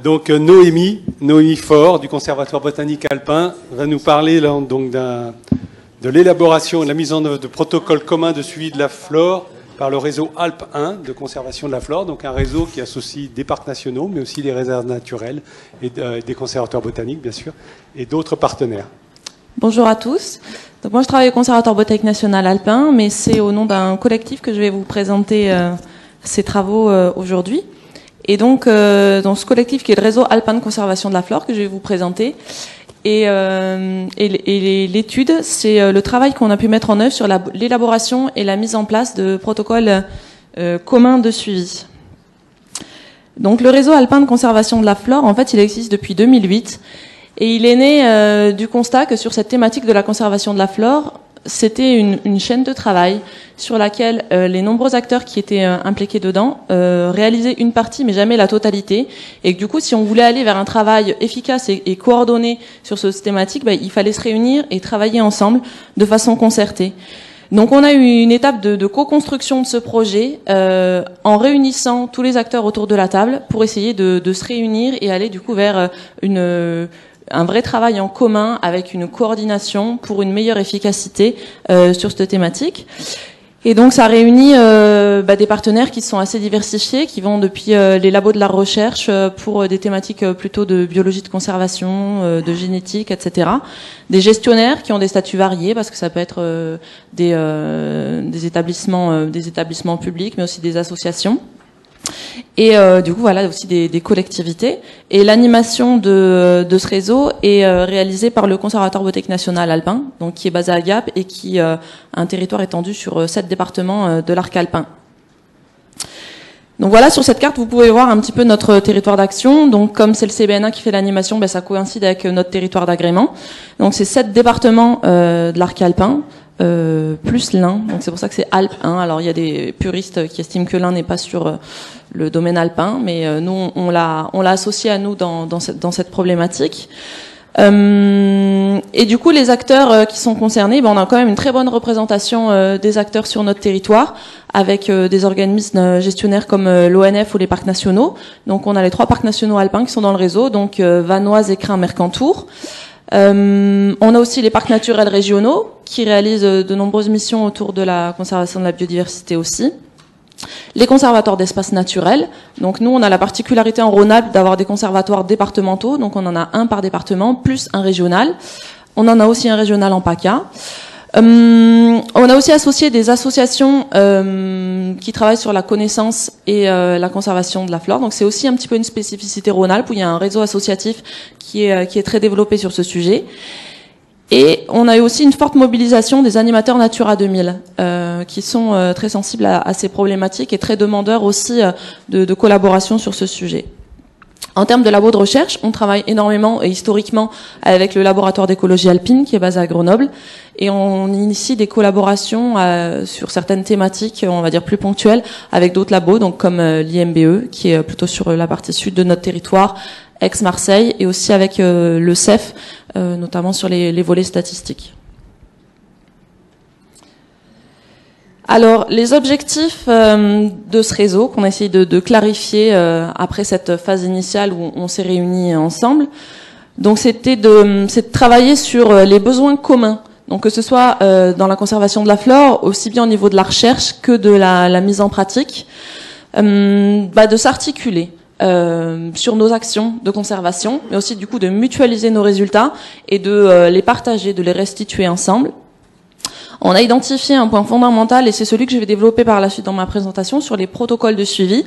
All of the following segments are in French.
Donc Noémie Faure du Conservatoire botanique alpin va nous parler là, donc de l'élaboration et la mise en œuvre de protocoles communs de suivi de la flore par le réseau Alpes 1 de conservation de la flore, donc un réseau qui associe des parcs nationaux, mais aussi des réserves naturelles et des conservatoires botaniques, bien sûr, et d'autres partenaires. Bonjour à tous. Donc moi, je travaille au Conservatoire botanique national alpin, mais c'est au nom d'un collectif que je vais vous présenter ces travaux aujourd'hui. Et donc, dans ce collectif qui est le réseau alpin de conservation de la flore que je vais vous présenter. Et l'étude, c'est le travail qu'on a pu mettre en œuvre sur l'élaboration et la mise en place de protocoles communs de suivi. Donc, le réseau alpin de conservation de la flore, en fait, il existe depuis 2008. Et il est né du constat que sur cette thématique de la conservation de la flore, c'était une chaîne de travail sur laquelle les nombreux acteurs qui étaient impliqués dedans réalisaient une partie mais jamais la totalité, et que du coup si on voulait aller vers un travail efficace et coordonné sur cette thématique, il fallait se réunir et travailler ensemble de façon concertée. Donc on a eu une étape de co-construction de ce projet en réunissant tous les acteurs autour de la table pour essayer de se réunir et aller du coup vers un vrai travail en commun avec une coordination pour une meilleure efficacité sur cette thématique. Et donc ça réunit des partenaires qui sont assez diversifiés, qui vont depuis les labos de la recherche pour des thématiques plutôt de biologie de conservation, de génétique, etc. Des gestionnaires qui ont des statuts variés, parce que ça peut être des établissements publics, mais aussi des associations. Et du coup voilà aussi des collectivités, et l'animation de ce réseau est réalisée par le Conservatoire botanique national alpin, donc qui est basé à Gap et qui a un territoire étendu sur 7 départements de l'arc alpin. Donc voilà, sur cette carte vous pouvez voir un petit peu notre territoire d'action. Donc comme c'est le CBN1 qui fait l'animation, ça coïncide avec notre territoire d'agrément. Donc c'est 7 départements de l'arc alpin. Plus l'Ain, donc c'est pour ça que c'est Alpes 1. Alors il y a des puristes qui estiment que l'Ain n'est pas sur le domaine alpin, mais nous on l'a associé à nous dans cette problématique. Et du coup les acteurs qui sont concernés, on a quand même une très bonne représentation des acteurs sur notre territoire, avec des organismes gestionnaires comme l'ONF ou les parcs nationaux. Donc on a les 3 parcs nationaux alpins qui sont dans le réseau, donc Vanoise, Écrin, Mercantour. On a aussi les parcs naturels régionaux qui réalisent de nombreuses missions autour de la conservation de la biodiversité aussi. Les conservatoires d'espaces naturels. Donc nous, on a la particularité en Rhône-Alpes d'avoir des conservatoires départementaux. Donc on en a un par département, plus un régional. On en a aussi un régional en PACA. On a aussi associé des associations qui travaillent sur la connaissance et la conservation de la flore. Donc c'est aussi un petit peu une spécificité Rhône-Alpes où il y a un réseau associatif qui est très développé sur ce sujet. Et on a eu aussi une forte mobilisation des animateurs Natura 2000 qui sont très sensibles à ces problématiques et très demandeurs aussi de collaboration sur ce sujet. En termes de labos de recherche, on travaille énormément et historiquement avec le laboratoire d'écologie alpine qui est basé à Grenoble, et on initie des collaborations sur certaines thématiques, on va dire plus ponctuelles, avec d'autres labos, donc comme l'IMBE qui est plutôt sur la partie sud de notre territoire, Aix-Marseille, et aussi avec le CEF, notamment sur les volets statistiques. Alors, les objectifs de ce réseau qu'on a essayé de clarifier après cette phase initiale où on s'est réunis ensemble, donc c'est de travailler sur les besoins communs. Donc que ce soit dans la conservation de la flore, aussi bien au niveau de la recherche que de la mise en pratique, de s'articuler sur nos actions de conservation, mais aussi du coup de mutualiser nos résultats et de les partager, de les restituer ensemble. On a identifié un point fondamental, et c'est celui que je vais développer par la suite dans ma présentation, sur les protocoles de suivi,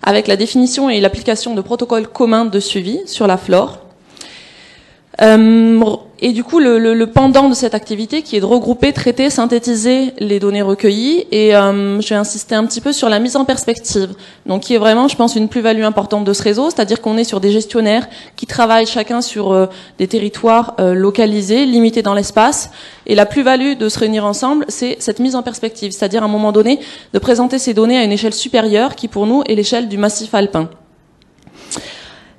avec la définition et l'application de protocoles communs de suivi sur la flore. Et du coup, le pendant de cette activité qui est de regrouper, traiter, synthétiser les données recueillies, et je vais insister un petit peu sur la mise en perspective, donc qui est vraiment, je pense, une plus-value importante de ce réseau, c'est-à-dire qu'on est sur des gestionnaires qui travaillent chacun sur des territoires localisés, limités dans l'espace, et la plus-value de se réunir ensemble, c'est cette mise en perspective, c'est-à-dire à un moment donné de présenter ces données à une échelle supérieure qui pour nous est l'échelle du massif alpin.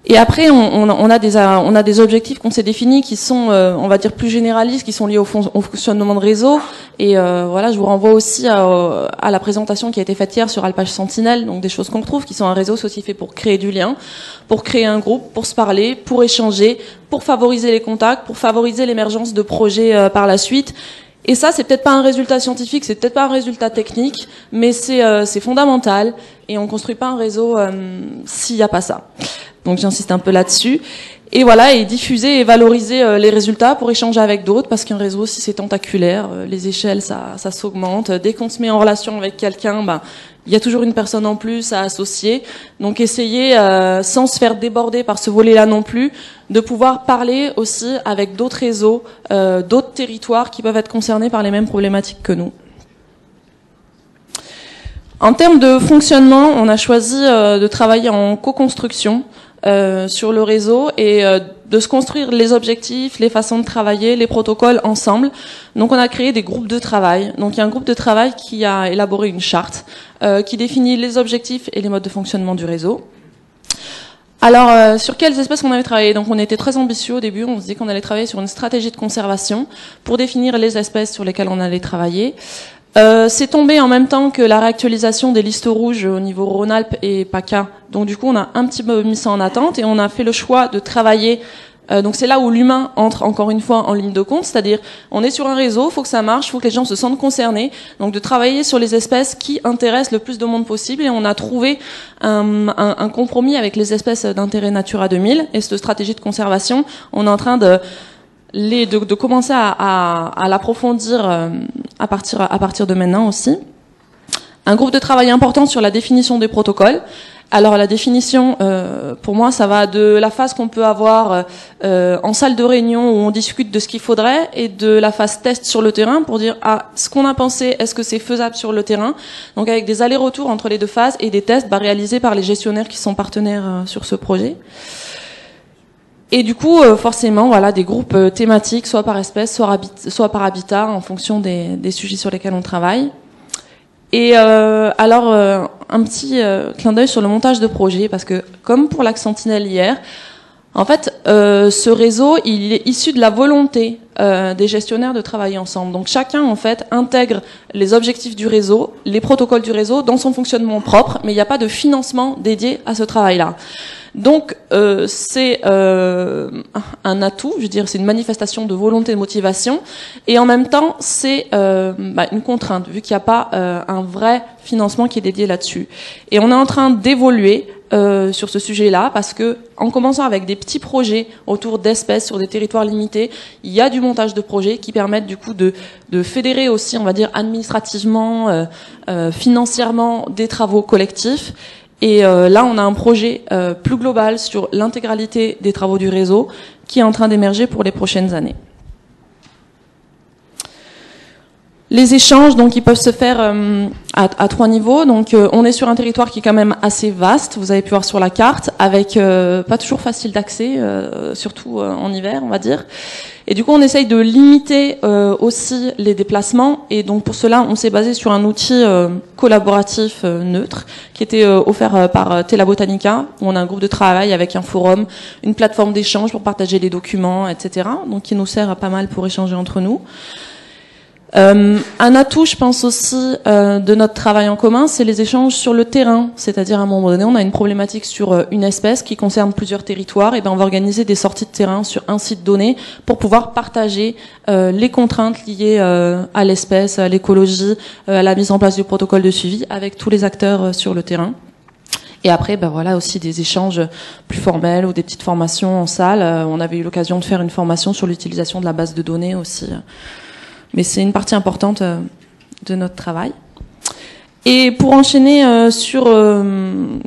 Et après, on a des objectifs qu'on s'est définis qui sont, on va dire, plus généralistes, qui sont liés au fonctionnement de réseau. Et voilà, je vous renvoie aussi à la présentation qui a été faite hier sur Alpage Sentinelle, donc des choses qu'on retrouve, qui sont un réseau, c'est aussi fait pour créer du lien, pour créer un groupe, pour se parler, pour échanger, pour favoriser les contacts, pour favoriser l'émergence de projets par la suite. Et ça, c'est peut-être pas un résultat scientifique, c'est peut-être pas un résultat technique, mais c'est fondamental. Et on construit pas un réseau s'il n'y a pas ça. Donc j'insiste un peu là-dessus. Et voilà, et diffuser et valoriser les résultats pour échanger avec d'autres, parce qu'un réseau, si c'est tentaculaire, les échelles, ça s'augmente. Dès qu'on se met en relation avec quelqu'un, il y a toujours une personne en plus à associer. Donc essayer, sans se faire déborder par ce volet-là non plus, de pouvoir parler aussi avec d'autres réseaux, d'autres territoires qui peuvent être concernés par les mêmes problématiques que nous. En termes de fonctionnement, on a choisi de travailler en co-construction sur le réseau et de se construire les objectifs, les façons de travailler, les protocoles ensemble. Donc on a créé des groupes de travail. Donc il y a un groupe de travail qui a élaboré une charte qui définit les objectifs et les modes de fonctionnement du réseau. Alors, sur quelles espèces on avait travaillé? Donc on était très ambitieux au début, on se dit qu'on allait travailler sur une stratégie de conservation pour définir les espèces sur lesquelles on allait travailler. C'est tombé en même temps que la réactualisation des listes rouges au niveau Rhône-Alpes et PACA. Donc du coup, on a un petit peu mis ça en attente et on a fait le choix de travailler. Donc c'est là où l'humain entre encore une fois en ligne de compte, c'est-à-dire on est sur un réseau, faut que ça marche, faut que les gens se sentent concernés. Donc de travailler sur les espèces qui intéressent le plus de monde possible et on a trouvé un compromis avec les espèces d'intérêt Natura 2000 et cette stratégie de conservation. On est en train de commencer à l'approfondir à partir de maintenant aussi. Un groupe de travail important sur la définition des protocoles. Alors la définition, pour moi, ça va de la phase qu'on peut avoir en salle de réunion où on discute de ce qu'il faudrait et de la phase test sur le terrain pour dire ce qu'on a pensé, est-ce que c'est faisable sur le terrain. Donc avec des allers-retours entre les deux phases et des tests réalisés par les gestionnaires qui sont partenaires sur ce projet. Et du coup, forcément, voilà, des groupes thématiques, soit par espèce, soit par habitat, en fonction des sujets sur lesquels on travaille. Et alors, un petit clin d'œil sur le montage de projet, parce que comme pour l'Axe Sentinelle hier, en fait, ce réseau, il est issu de la volonté des gestionnaires de travailler ensemble. Donc chacun, en fait, intègre les objectifs du réseau, les protocoles du réseau dans son fonctionnement propre, mais il n'y a pas de financement dédié à ce travail-là. Donc c'est un atout, je veux dire, c'est une manifestation de volonté, de motivation, et en même temps c'est une contrainte vu qu'il n'y a pas un vrai financement qui est dédié là-dessus. Et on est en train d'évoluer sur ce sujet-là parce que en commençant avec des petits projets autour d'espèces sur des territoires limités, il y a du montage de projets qui permettent du coup de fédérer aussi, on va dire, administrativement, financièrement des travaux collectifs. Et là, on a un projet plus global sur l'intégralité des travaux du réseau qui est en train d'émerger pour les prochaines années. Les échanges, donc, ils peuvent se faire à 3 niveaux. Donc, on est sur un territoire qui est quand même assez vaste. Vous avez pu voir sur la carte, avec pas toujours facile d'accès, surtout en hiver, on va dire. Et du coup, on essaye de limiter aussi les déplacements. Et donc, pour cela, on s'est basé sur un outil collaboratif neutre qui était offert par Tela Botanica, où on a un groupe de travail avec un forum, une plateforme d'échange pour partager les documents, etc. Donc, qui nous sert pas mal pour échanger entre nous. Un atout, je pense aussi, de notre travail en commun, c'est les échanges sur le terrain. C'est-à-dire, à un moment donné, on a une problématique sur une espèce qui concerne plusieurs territoires, et ben on va organiser des sorties de terrain sur un site donné pour pouvoir partager les contraintes liées à l'espèce, à l'écologie, à la mise en place du protocole de suivi avec tous les acteurs sur le terrain. Et après, ben voilà, aussi des échanges plus formels ou des petites formations en salle. On avait eu l'occasion de faire une formation sur l'utilisation de la base de données aussi. Mais c'est une partie importante de notre travail. Et pour enchaîner sur le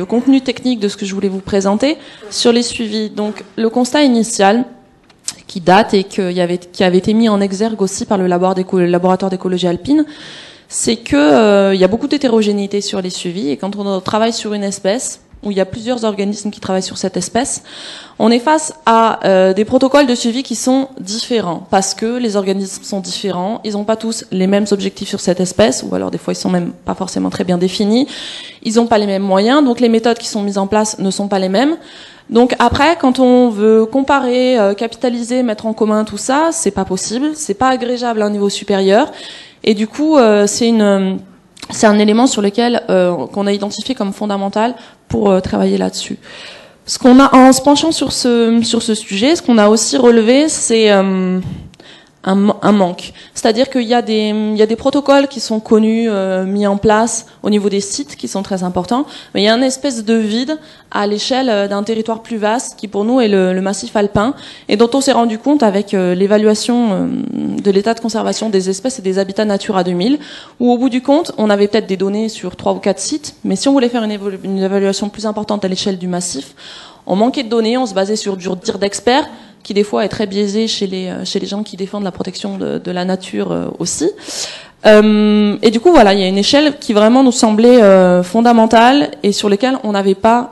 contenu technique de ce que je voulais vous présenter, sur les suivis. Donc le constat initial qui date et qui avait été mis en exergue aussi par le laboratoire d'écologie alpine, c'est que il y a beaucoup d'hétérogénéité sur les suivis et quand on travaille sur une espèce, où il y a plusieurs organismes qui travaillent sur cette espèce, on est face à des protocoles de suivi qui sont différents, parce que les organismes sont différents, ils n'ont pas tous les mêmes objectifs sur cette espèce, ou alors des fois ils sont même pas forcément très bien définis, ils n'ont pas les mêmes moyens, donc les méthodes qui sont mises en place ne sont pas les mêmes. Donc après, quand on veut comparer, capitaliser, mettre en commun tout ça, c'est pas possible, c'est pas agrégeable à un niveau supérieur, et du coup c'est un élément sur lequel qu'on a identifié comme fondamental pour travailler là-dessus. Ce qu'on a, en se penchant sur ce sujet, ce qu'on a aussi relevé, c'est un manque. C'est-à-dire qu'il y a des protocoles qui sont connus, mis en place au niveau des sites, qui sont très importants, mais il y a une espèce de vide à l'échelle d'un territoire plus vaste, qui pour nous est le massif alpin, et dont on s'est rendu compte avec l'évaluation de l'état de conservation des espèces et des habitats Natura 2000, où au bout du compte, on avait peut-être des données sur 3 ou 4 sites, mais si on voulait faire une évaluation plus importante à l'échelle du massif, on manquait de données, on se basait sur du dire d'experts, qui des fois est très biaisé chez les gens qui défendent la protection de la nature aussi. Et du coup, voilà, il y a une échelle qui vraiment nous semblait fondamentale et sur laquelle on n'avait pas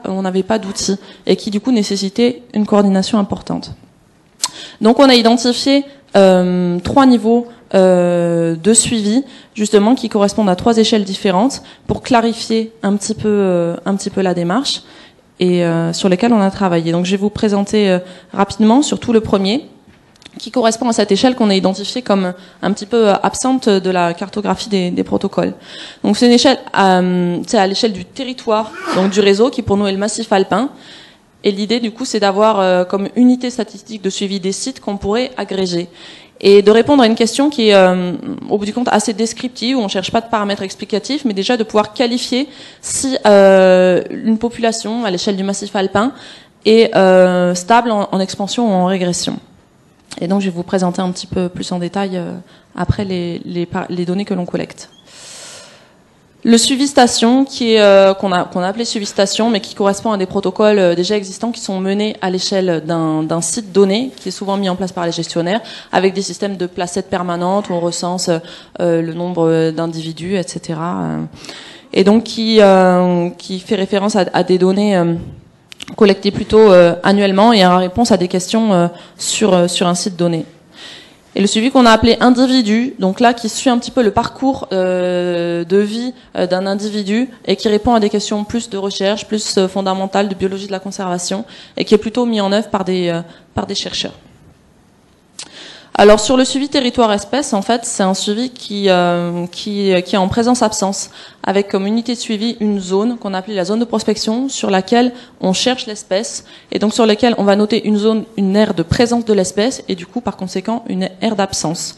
d'outils et qui du coup nécessitait une coordination importante. Donc, on a identifié 3 niveaux de suivi, justement, qui correspondent à 3 échelles différentes pour clarifier un petit peu la démarche, et sur lesquels on a travaillé. Donc je vais vous présenter rapidement, surtout le premier, qui correspond à cette échelle qu'on a identifiée comme un petit peu absente de la cartographie des protocoles. Donc c'est une échelle, c'est à l'échelle du territoire, donc du réseau, qui pour nous est le massif alpin. Et l'idée du coup c'est d'avoir comme unité statistique de suivi des sites qu'on pourrait agréger. Et de répondre à une question qui est, au bout du compte, assez descriptive, où on ne cherche pas de paramètres explicatifs, mais déjà de pouvoir qualifier si une population, à l'échelle du massif alpin, est stable en expansion ou en régression. Et donc, je vais vous présenter un petit peu plus en détail après les données que l'on collecte. Le suivi station, qui est qu'on a appelé suivi station, mais qui correspond à des protocoles déjà existants qui sont menés à l'échelle d'un site donné, qui est souvent mis en place par les gestionnaires, avec des systèmes de placettes permanentes où on recense le nombre d'individus, etc. Et donc qui fait référence à des données collectées plutôt annuellement et en réponse à des questions sur un site donné. Et le suivi qu'on a appelé individu, donc là qui suit un petit peu le parcours de vie d'un individu et qui répond à des questions plus de recherche, plus fondamentales de biologie de la conservation et qui est plutôt mis en œuvre par des chercheurs. Alors sur le suivi territoire-espèce, en fait, c'est un suivi qui est en présence-absence, avec comme unité de suivi une zone qu'on a appelée la zone de prospection, sur laquelle on cherche l'espèce, et donc sur laquelle on va noter une aire de présence de l'espèce, et du coup, par conséquent, une aire d'absence.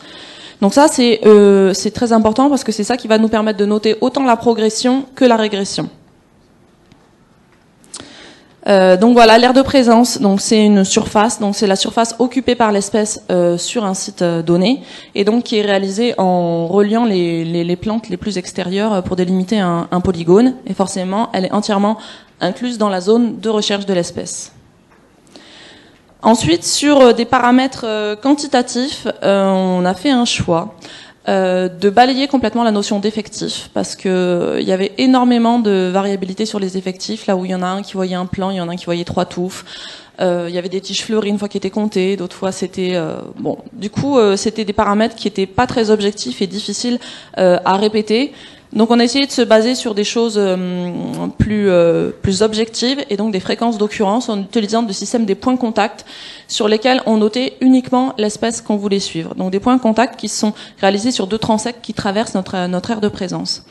Donc ça, c'est très important, parce que c'est ça qui va nous permettre de noter autant la progression que la régression. Donc voilà, l'aire de présence, donc c'est une surface, donc c'est la surface occupée par l'espèce sur un site donné, et donc qui est réalisée en reliant les plantes les plus extérieures pour délimiter un polygone, et forcément elle est entièrement incluse dans la zone de recherche de l'espèce. Ensuite, sur des paramètres quantitatifs, on a fait un choix de balayer complètement la notion d'effectif, parce que il y avait énormément de variabilité sur les effectifs, là où il y en a un qui voyait un plan, il y en a un qui voyait 3 touffes, il y avait des tiges fleuries une fois qui étaient comptées, d'autres fois c'était bon, du coup c'était des paramètres qui étaient pas très objectifs et difficiles à répéter. Donc on a essayé de se baser sur des choses plus objectives, et donc des fréquences d'occurrence en utilisant des systèmes des points contacts sur lesquels on notait uniquement l'espèce qu'on voulait suivre. Donc des points contacts qui sont réalisés sur 2 transects qui traversent notre aire de présence.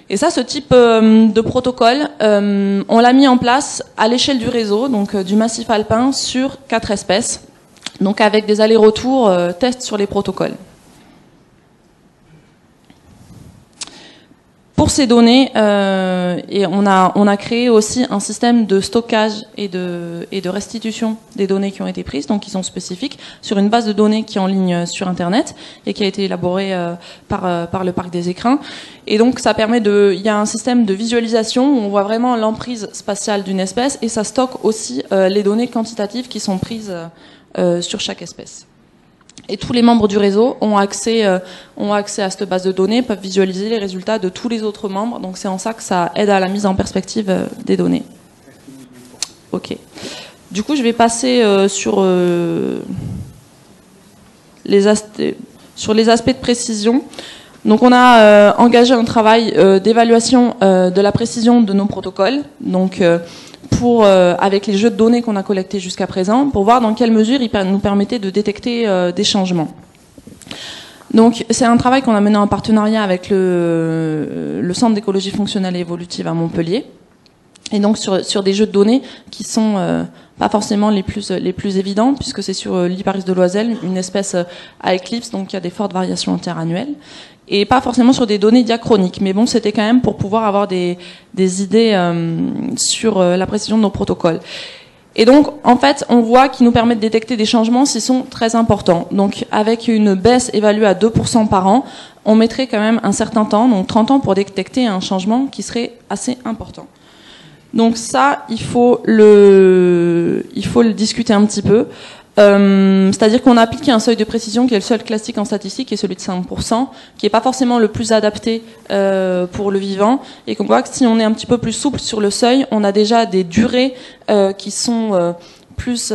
Et ça, ce type de protocole, on l'a mis en place à l'échelle du réseau, donc du massif alpin, sur 4 espèces, donc avec des allers-retours tests sur les protocoles. Pour ces données, et on a créé aussi un système de stockage et de restitution des données qui ont été prises, donc qui sont spécifiques, sur une base de données qui est en ligne sur Internet et qui a été élaborée par le Parc des Écrins. Et donc ça permet il y a un système de visualisation où on voit vraiment l'emprise spatiale d'une espèce, et ça stocke aussi les données quantitatives qui sont prises sur chaque espèce. Et tous les membres du réseau ont accès à cette base de données, peuvent visualiser les résultats de tous les autres membres. Donc c'est en ça que ça aide à la mise en perspective des données. Ok. Du coup, je vais passer sur les aspects de précision. Donc, on a engagé un travail d'évaluation de la précision de nos protocoles. Donc, avec les jeux de données qu'on a collectés jusqu'à présent, pour voir dans quelle mesure ils nous permettaient de détecter des changements. Donc, c'est un travail qu'on a mené en partenariat avec le Centre d'écologie fonctionnelle et évolutive à Montpellier. Et donc, sur des jeux de données qui sont pas forcément les plus évidents, puisque c'est sur l'Iparis de l'Oiselle, une espèce à éclipse, donc il y a des fortes variations interannuelles. Et pas forcément sur des données diachroniques. Mais bon, c'était quand même pour pouvoir avoir des idées sur la précision de nos protocoles. Et donc, en fait, on voit qu'ils nous permettent de détecter des changements s'ils sont très importants. Donc, avec une baisse évaluée à 2% par an, on mettrait quand même un certain temps, donc 30 ans, pour détecter un changement qui serait assez important. Donc ça, il faut le discuter un petit peu. C'est-à-dire qu'on a appliqué un seuil de précision qui est le seul classique en statistique, qui est celui de 5%, qui n'est pas forcément le plus adapté pour le vivant, et qu'on voit que si on est un petit peu plus souple sur le seuil, on a déjà des durées qui sont plus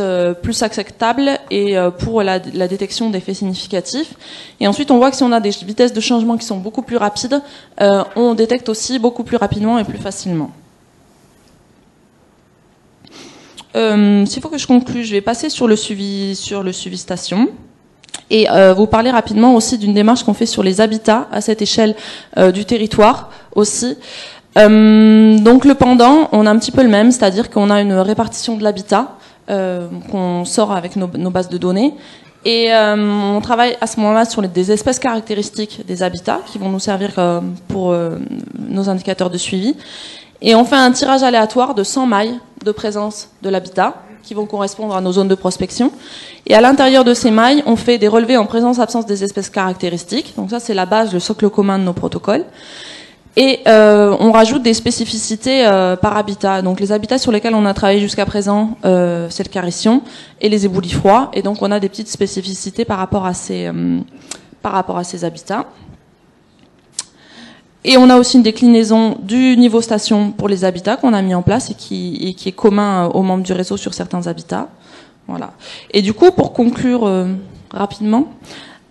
acceptables et pour la détection d'effets significatifs. Et ensuite, on voit que si on a des vitesses de changement qui sont beaucoup plus rapides, on détecte aussi beaucoup plus rapidement et plus facilement. S'il faut que je conclue, je vais passer sur le suivi station et vous parler rapidement aussi d'une démarche qu'on fait sur les habitats à cette échelle du territoire aussi. Donc le pendant, on a un petit peu le même, c'est-à-dire qu'on a une répartition de l'habitat qu'on sort avec nos bases de données. Et on travaille à ce moment-là sur des espèces caractéristiques des habitats qui vont nous servir pour nos indicateurs de suivi. Et on fait un tirage aléatoire de 100 mailles de présence de l'habitat qui vont correspondre à nos zones de prospection. Et à l'intérieur de ces mailles, on fait des relevés en présence-absence des espèces caractéristiques. Donc ça, c'est la base, le socle commun de nos protocoles. Et on rajoute des spécificités par habitat. Donc les habitats sur lesquels on a travaillé jusqu'à présent, c'est le caricion et les éboulis froids. Et donc on a des petites spécificités par rapport à ces habitats. Et on a aussi une déclinaison du niveau station pour les habitats qu'on a mis en place et qui est commun aux membres du réseau sur certains habitats. Voilà. Et du coup, pour conclure rapidement,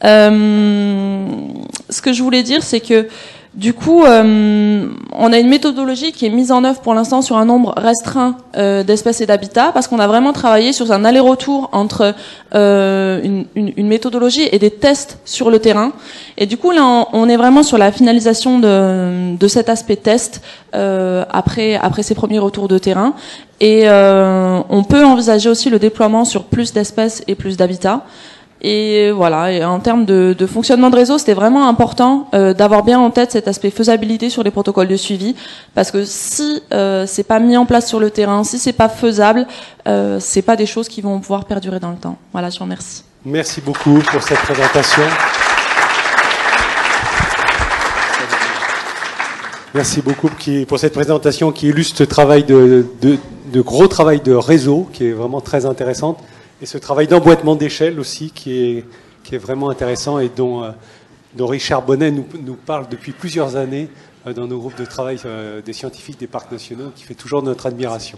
ce que je voulais dire, c'est que du coup, on a une méthodologie qui est mise en œuvre pour l'instant sur un nombre restreint d'espèces et d'habitats, parce qu'on a vraiment travaillé sur un aller-retour entre une méthodologie et des tests sur le terrain. Et du coup, là, on est vraiment sur la finalisation de cet aspect test après ces premiers retours de terrain. Et on peut envisager aussi le déploiement sur plus d'espèces et plus d'habitats. Et voilà, et en termes de fonctionnement de réseau, c'était vraiment important d'avoir bien en tête cet aspect faisabilité sur les protocoles de suivi, parce que si c'est pas mis en place sur le terrain, si c'est pas faisable, c'est pas des choses qui vont pouvoir perdurer dans le temps. Voilà, je vous remercie. Merci beaucoup pour cette présentation. Merci beaucoup pour cette présentation qui illustre ce travail de gros travail de réseau qui est vraiment très intéressante. Et ce travail d'emboîtement d'échelle aussi, qui est vraiment intéressant et dont Richard Bonnet nous parle depuis plusieurs années dans nos groupes de travail des scientifiques des parcs nationaux, qui fait toujours notre admiration.